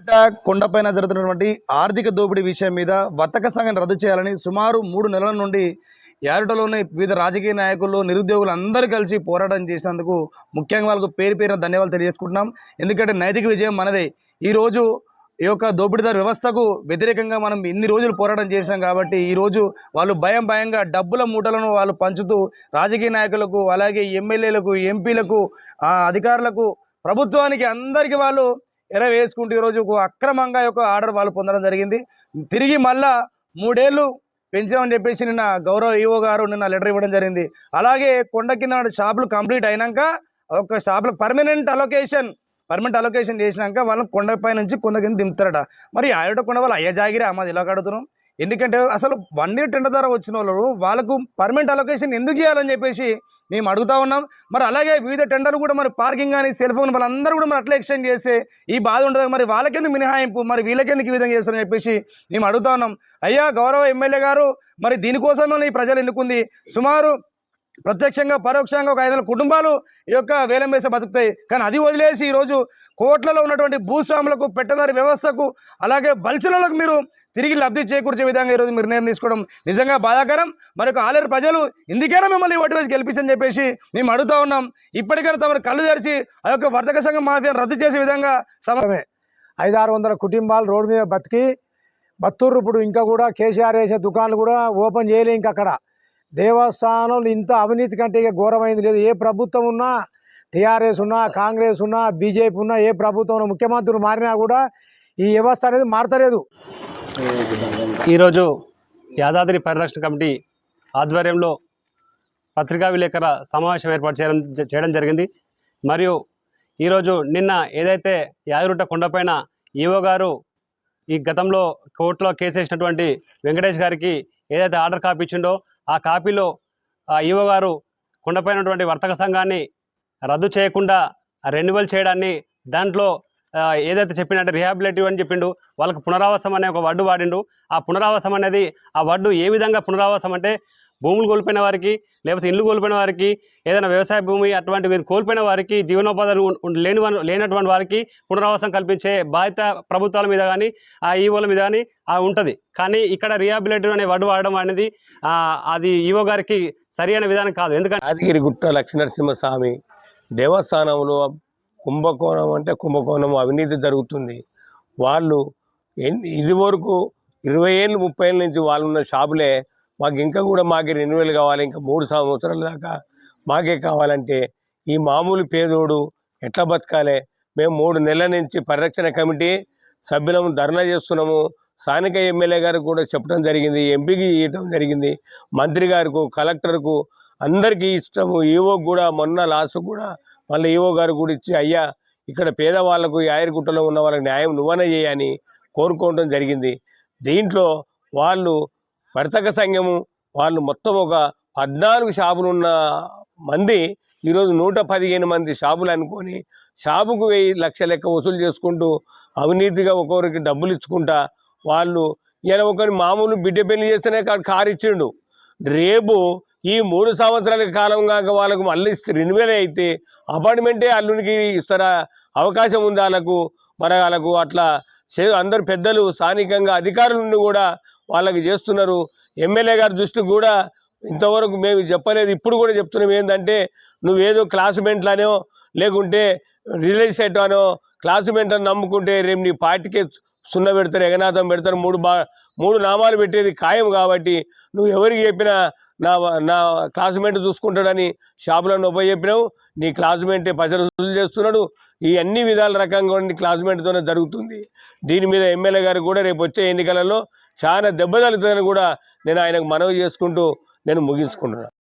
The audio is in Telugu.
యాదగిరిగుట్ట కొండపైన జరుగుతున్నటువంటి ఆర్థిక దోపిడీ విషయం మీద వర్తక సంఘాన్ని రద్దు చేయాలని సుమారు 3 నెలల నుండి యారుటలోని వివిధ రాజకీయ నాయకులు నిరుద్యోగులు అందరూ కలిసి పోరాటం చేసినందుకు ముఖ్యంగా వాళ్ళకు పేరున ధన్యవాదాలు తెలియజేసుకుంటున్నాం. ఎందుకంటే నైతిక విజయం మనదే. ఈరోజు ఈ యొక్క దోపిడీదారు వ్యవస్థకు వ్యతిరేకంగా మనం ఇన్ని రోజులు పోరాటం చేసినాం కాబట్టి ఈరోజు వాళ్ళు భయంగా డబ్బుల మూటలను వాళ్ళు పంచుతూ రాజకీయ నాయకులకు, అలాగే ఎమ్మెల్యేలకు, ఎంపీలకు, అధికారులకు, ప్రభుత్వానికి అందరికీ వాళ్ళు వేసుకుంటూ ఈరోజు అక్రమంగా యొక్క ఆర్డర్ వాళ్ళు పొందడం జరిగింది. తిరిగి మళ్ళా 3 ఏళ్ళు పెంచామని చెప్పేసి నిన్న గౌరవ ఈఓ గారు నిన్న లెటర్ ఇవ్వడం జరిగింది. అలాగే కొండ కింద షాపులు కంప్లీట్ అయినాక ఒక షాపులకు పర్మనెంట్ అలొకేషన్ చేసినాక వాళ్ళని కొండపై నుంచి కొండ కింద దింపుతారట. మరి ఆయుట కొండ వాళ్ళు అయ్యా జాగిరే మాది ఇలా కడుతున్నాం. ఎందుకంటే అసలు 1 ఇయర్ టెండర్ ద్వారా వచ్చిన వాళ్ళకు పర్మనెంట్ అలొకేషన్ ఎందుకు చేయాలని చెప్పేసి మేము అడుగుతా ఉన్నాం. మరి అలాగే వివిధ టెండర్లు కూడా మరి పార్కింగ్ కానీ సెల్ ఫోన్ వాళ్ళందరూ కూడా మరి అట్లా ఎక్స్టెండ్ చేస్తే ఈ బాధ ఉంటుంది. మరి వాళ్ళకెందుకు మినహాయింపు, మరి వీళ్ళకెందుకు ఈ విధంగా చేస్తారని చెప్పేసి మేము అడుగుతా ఉన్నాం. అయ్యా గౌరవ ఎమ్మెల్యే గారు, మరి దీనికోసమే ఈ ప్రజలు ఎన్నుకుంది. సుమారు ప్రత్యక్షంగా పరోక్షంగా ఒక 500 కుటుంబాలు ఈ యొక్క వేలం వేసే బతుకుతాయి. కానీ అది వదిలేసి ఈరోజు కోట్లలో ఉన్నటువంటి భూస్వాములకు, పెట్టదారి వ్యవస్థకు, అలాగే బలిసలకు మీరు తిరిగి లబ్ధి చేకూర్చే విధంగా ఈరోజు మీరు నిర్ణయం తీసుకోవడం నిజంగా బాధాకరం. మరొక ఆలేరు ప్రజలు ఇందుకైనా మిమ్మల్ని ఓటు వేసి గెలిపించని చెప్పేసి మేము అడుగుతా ఉన్నాం. ఇప్పటికైనా తమరు కళ్ళు తెరిచి ఆ యొక్క వర్తక సంఘం మాఫియాను రద్దు చేసే విధంగా 500-600 కుటుంబాలు రోడ్డు మీద బతుర్రు. ఇప్పుడు ఇంకా కూడా కేసీఆర్ వేసే దుకాణాలు కూడా ఓపెన్ చేయలే. ఇంకా అక్కడ దేవస్థానంలో ఇంత అవినీతి కంటే ఇక ఘోరమైంది లేదు. ఏ ప్రభుత్వం ఉన్నా, టీఆర్ఎస్ ఉన్నా, కాంగ్రెస్ ఉన్నా, బీజేపీ ఉన్నా, ఏ ప్రభుత్వం ముఖ్యమంత్రులు మారినా కూడా ఈ వ్యవస్థ అనేది మారతలేదు. ఈరోజు యాదాద్రి పరిరక్షణ కమిటీ ఆధ్వర్యంలో పత్రికా విలేకరుల సమావేశం ఏర్పాటు చేయడం జరిగింది. మరియు ఈరోజు నిన్న ఏదైతే యాదగిరిగుట్ట కొండపైన ఈఓ గారు ఈ గతంలో కోర్టులో కేసు వేసినటువంటి వెంకటేష్ గారికి ఏదైతే ఆర్డర్ కాపీ ఇచ్చిండో ఆ కాపీలో ఈఓ గారు కొండపైన ఉన్నటువంటి వర్తక సంఘాన్ని రద్దు చేయకుండా రెన్యువల్ చేయడాన్ని, దాంట్లో ఏదైతే చెప్పినట్టు రిహాబిలిటివ్ అని చెప్పిండు, వాళ్ళకు పునరావాసం అనే ఒక వర్డ్ వాడిండు. ఆ పునరావాసం అనేది ఆ వర్డు ఏ విధంగా పునరావాసం అంటే భూములు కోల్పోయిన వారికి, లేకపోతే ఇల్లు కోల్పోయిన వారికి, ఏదైనా వ్యవసాయ భూమి అటువంటివి కోల్పోయిన వారికి, జీవనోపాధులు లేనటువంటి వారికి పునరావాసం కల్పించే బాధ్యత ప్రభుత్వాల మీద కానీ ఆ ఈఓల మీద కానీ ఉంటుంది. కానీ ఇక్కడ రిహాబిలిటివ్ అనే వర్డ్ వాడడం అనేది అది ఈఓ గారికి సరైన విధానం కాదు. ఎందుకంటే యాదగిరిగుట్ట లక్ష్మీనరసింహస్వామి దేవస్థానంలో కుంభకోణం అంటే కుంభకోణం అవినీతి జరుగుతుంది. వాళ్ళు ఇదివరకు 20 ఏళ్ళు 30 ఏళ్ళ నుంచి వాళ్ళు ఉన్న షాపులే మాకు ఇంకా కూడా మాకే రెన్యువల్ కావాలి, ఇంకా 3 సంవత్సరాల దాకా మాకే కావాలంటే ఈ మామూలు పేదోడు ఎట్లా బతకాలి? మేము 3 నెలల నుంచి పరిరక్షణ కమిటీ సభ్యులము ధర్నా చేస్తున్నాము. స్థానిక ఎమ్మెల్యే గారికి కూడా చెప్పడం జరిగింది, ఎంపీకి ఇవ్వడం జరిగింది, మంత్రి గారికి, కలెక్టర్కు అందరికీ ఇష్టము. ఈవోకి కూడా మొన్న లాస్ట్ కూడా మళ్ళీ ఈవో గారు కూడా ఇచ్చి అయ్యా ఇక్కడ పేదవాళ్లకు యాదగిరిగుట్టలో ఉన్న వాళ్ళకి న్యాయం నువ్వనే చేయని కోరుకోవడం జరిగింది. దీంట్లో వాళ్ళు వర్తక సంఘము వాళ్ళు మొత్తం ఒక 14 షాపులున్న మంది ఈరోజు 115 మంది షాపులు అనుకొని షాపుకు 1,000 లక్షల లెక్క వసూలు చేసుకుంటూ అవినీతిగా ఒక్కొక్కరికి డబ్బులు ఇచ్చుకుంటా వాళ్ళు ఈయన ఒకరి మామూలు బిడ్డ పెళ్లి చేస్తేనే కారు ఇచ్చిండు. రేపు ఈ 3 సంవత్సరాల కాలం కాక వాళ్ళకు మళ్ళీ రెన్యువల్ అయితే అపార్ట్మెంటే అల్లునికి ఇస్తారా? అవకాశం ఉంది వాళ్ళకు. మరి వాళ్ళకు అట్లా అందరు పెద్దలు స్థానికంగా అధికారుల నుండి కూడా వాళ్ళకి చేస్తున్నారు. ఎమ్మెల్యే గారి దృష్టికి కూడా ఇంతవరకు మేము చెప్పలేదు, ఇప్పుడు కూడా చెప్తున్నాం. ఏంటంటే నువ్వేదో క్లాస్మేట్లనో లేకుంటే రియల్ ఎస్టేట్ అనో క్లాస్మేట్ అని నమ్ముకుంటే రేపు నీ పార్టీకే సున్న పెడతారు, ఎగనాథం పెడతారు, 3 నామాలు పెట్టేది ఖాయం. కాబట్టి నువ్వు ఎవరికి చెప్పినా నా క్లాస్మేట్ చూసుకుంటాడని షాపులను చెప్పినావు. నీ క్లాస్మేటే పైసలు వసూలు చేస్తున్నాడు. ఈ అన్ని విధాల రకంగా నీ క్లాస్మేట్తోనే జరుగుతుంది. దీని మీద ఎమ్మెల్యే గారికి కూడా రేపు వచ్చే ఎన్నికలలో చాలా దెబ్బ తగులుతుందని కూడా నేను ఆయనకు మనవి చేసుకుంటూ నేను ముగించుకుంటున్నాను.